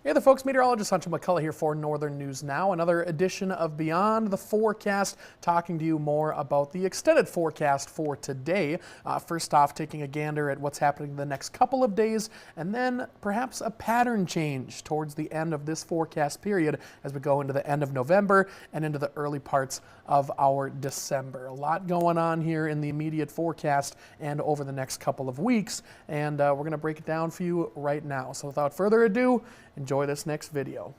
Hey there folks, Meteorologist Hunter McCullough here for Northern News Now. Another edition of Beyond the Forecast, talking to you more about the extended forecast for today. First off, taking a gander at what's happening the next couple of days, and then perhaps a pattern change towards the end of this forecast period as we go into the end of November and into the early parts of our December. A lot going on here in the immediate forecast and over the next couple of weeks, and we're going to break it down for you right now. So without further ado, enjoy this next video.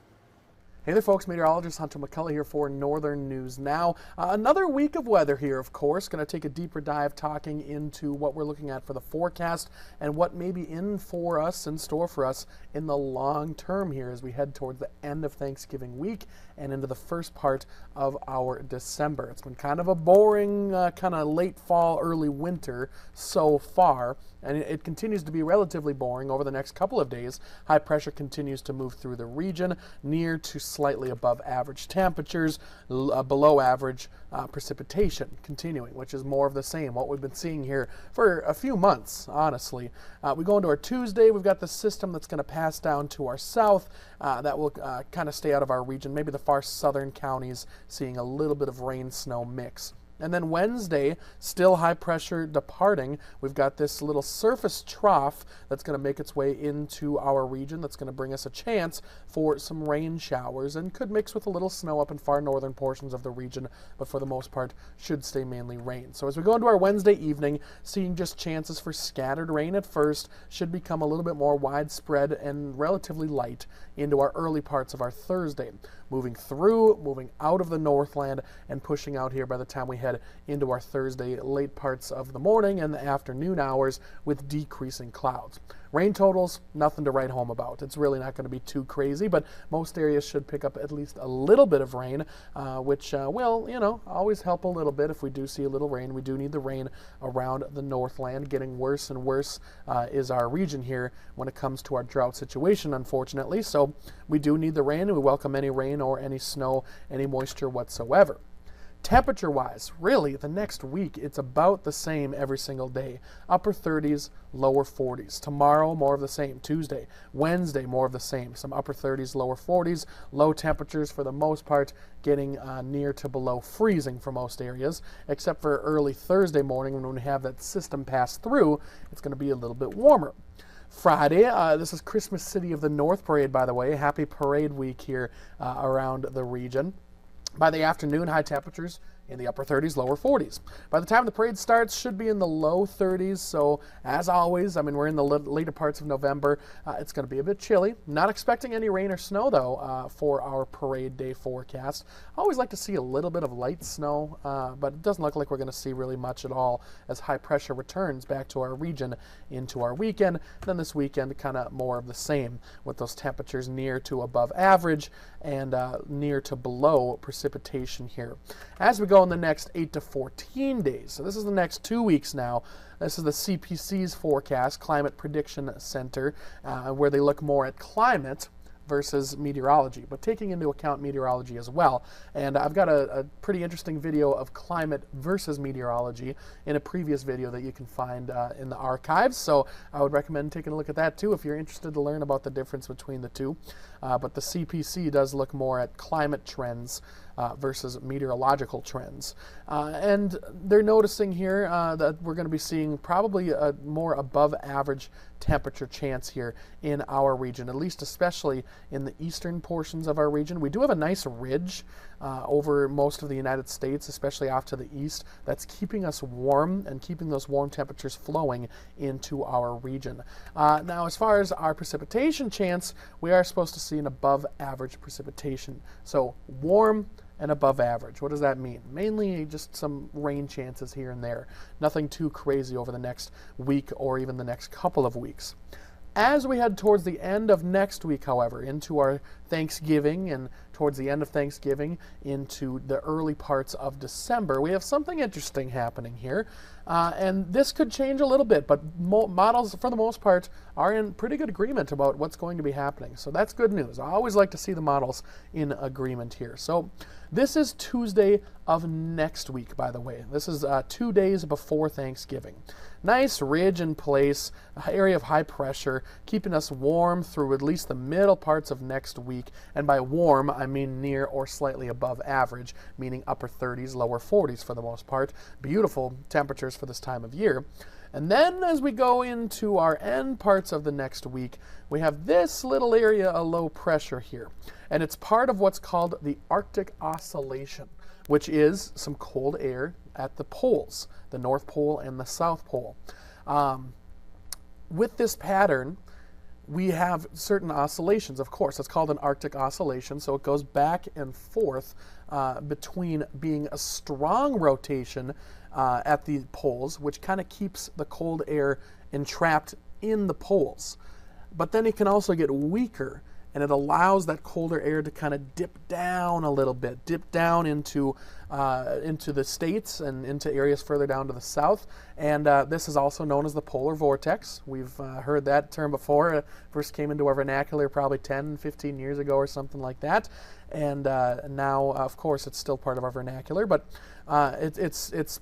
Hey there folks, Meteorologist Hunter McCullough here for Northern News Now. Another week of weather here, of course. Going to take a deeper dive talking into what we're looking at for the forecast and what may be in store for us in the long term here as we head towards the end of Thanksgiving week and into the first part of our December. It's been kind of a boring, kind of late fall, early winter so far, and it continues to be relatively boring over the next couple of days. High pressure continues to move through the region, near to slightly above average temperatures, below average precipitation continuing, which is more of the same, what we've been seeing here for a few months, honestly. We go into our Tuesday, we've got the system that's going to pass down to our south that will kind of stay out of our region, maybe the far southern counties seeing a little bit of rain-snow mix. And then Wednesday, still high pressure departing. We've got this little surface trough that's going to make its way into our region. That's going to bring us a chance for some rain showers and could mix with a little snow up in far northern portions of the region, but for the most part should stay mainly rain. So as we go into our Wednesday evening, seeing just chances for scattered rain at first, should become a little bit more widespread and relatively light into our early parts of our Thursday. Moving out of the Northland and pushing out here by the time we head into our Thursday late parts of the morning and the afternoon hours with decreasing clouds. Rain totals, nothing to write home about. It's really not going to be too crazy, but most areas should pick up at least a little bit of rain, which will, always help a little bit if we do see a little rain. We do need the rain around the Northland. Getting worse and worse is our region here when it comes to our drought situation, unfortunately. So we do need the rain, and we welcome any rain or any snow, any moisture whatsoever. Temperature-wise, really, the next week, it's about the same every single day. Upper 30s, lower 40s. Tomorrow, more of the same. Tuesday, Wednesday, more of the same. Some upper 30s, lower 40s. Low temperatures, for the most part, getting near to below freezing for most areas, except for early Thursday morning when we have that system pass through. It's going to be a little bit warmer. Friday, this is Christmas City of the North Parade, by the way. Happy Parade Week here around the region. By the afternoon, high temperatures in the upper 30s, lower 40s. By the time the parade starts, should be in the low 30s. So as always, we're in the later parts of November. It's going to be a bit chilly. Not expecting any rain or snow, though, for our parade day forecast. I always like to see a little bit of light snow, but it doesn't look like we're going to see really much at all as high pressure returns back to our region into our weekend. Then this weekend, kind of more of the same with those temperatures near to above average and near to below precipitation here. As we go in the next 8 to 14 days, so this is the next 2 weeks now. This is the CPC's forecast, Climate Prediction Center, where they look more at climate versus meteorology, but taking into account meteorology as well. And I've got a pretty interesting video of climate versus meteorology in a previous video that you can find in the archives, so I would recommend taking a look at that too if you're interested to learn about the difference between the two. But the CPC does look more at climate trends versus meteorological trends. And they're noticing here that we're going to be seeing probably a more above average temperature chance here in our region, at least especially in the eastern portions of our region. We do have a nice ridge over most of the United States, especially off to the east, that's keeping us warm and keeping those warm temperatures flowing into our region. Now, as far as our precipitation chance, we are supposed to see an above average precipitation. So warm and above average. What does that mean? Mainly just some rain chances here and there. Nothing too crazy over the next week or even the next couple of weeks. As we head towards the end of next week, however, into our Thanksgiving and towards the end of Thanksgiving into the early parts of December, we have something interesting happening here. And this could change a little bit, but models, for the most part, are in pretty good agreement about what's going to be happening. So that's good news. I always like to see the models in agreement here. So This is Tuesday of next week, by the way. This is 2 days before Thanksgiving. Nice ridge in place, area of high pressure, keeping us warm through at least the middle parts of next week. And by warm, I mean near or slightly above average, meaning upper 30s, lower 40s for the most part. Beautiful temperatures for this time of year. And then as we go into our end parts of the next week, we have this little area of low pressure here. And it's part of what's called the Arctic Oscillation, which is some cold air at the poles, the North Pole and the South Pole. With this pattern, we have certain oscillations, of course. It's called an Arctic oscillation, so it goes back and forth between being a strong rotation at the poles, which kind of keeps the cold air entrapped in the poles. But then it can also get weaker, and it allows that colder air to kind of dip down a little bit, dip down into the states and into areas further down to the south. And this is also known as the polar vortex. We've heard that term before. It first came into our vernacular probably 10, 15 years ago or something like that. And now, of course, it's still part of our vernacular, but it's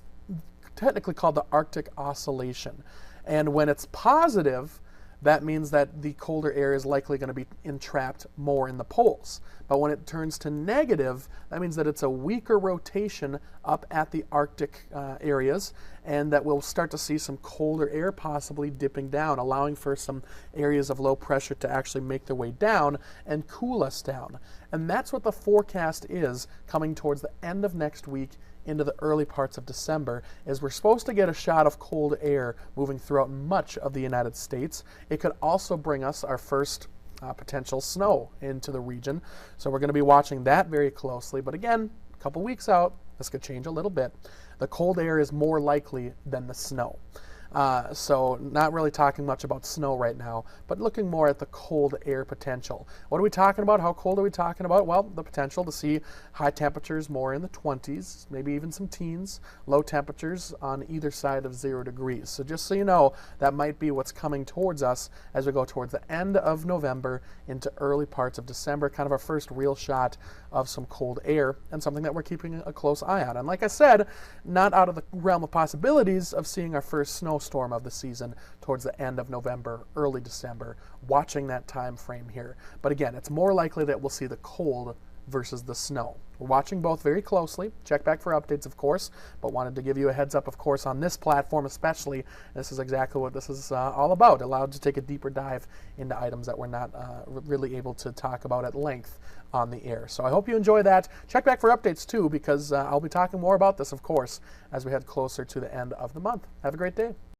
technically called the Arctic Oscillation. And when it's positive, that means that the colder air is likely going to be entrapped more in the poles. But when it turns to negative, that means that it's a weaker rotation up at the Arctic areas, and that we'll start to see some colder air possibly dipping down, allowing for some areas of low pressure to actually make their way down and cool us down. And that's what the forecast is coming towards the end of next week into the early parts of December, is we're supposed to get a shot of cold air moving throughout much of the United States. It could also bring us our first potential snow into the region. So we're going to be watching that very closely. But again, a couple weeks out, this could change a little bit. The cold air is more likely than the snow. So not really talking much about snow right now, but looking more at the cold air potential. What are we talking about? How cold are we talking about? Well, the potential to see high temperatures more in the 20s, maybe even some teens, low temperatures on either side of 0 degrees. So just so you know, that might be what's coming towards us as we go towards the end of November into early parts of December, kind of our first real shot of some cold air, and something that we're keeping a close eye on. And like I said, not out of the realm of possibilities of seeing our first snowstorm of the season towards the end of November, early December, watching that time frame here. But again, it's more likely that we'll see the cold versus the snow. We're watching both very closely. Check back for updates, of course, but wanted to give you a heads up, of course, on this platform especially. This is exactly what this is all about, allowed to take a deeper dive into items that we're not really able to talk about at length on the air. So I hope you enjoy that. Check back for updates too, because I'll be talking more about this, of course, as we head closer to the end of the month. Have a great day.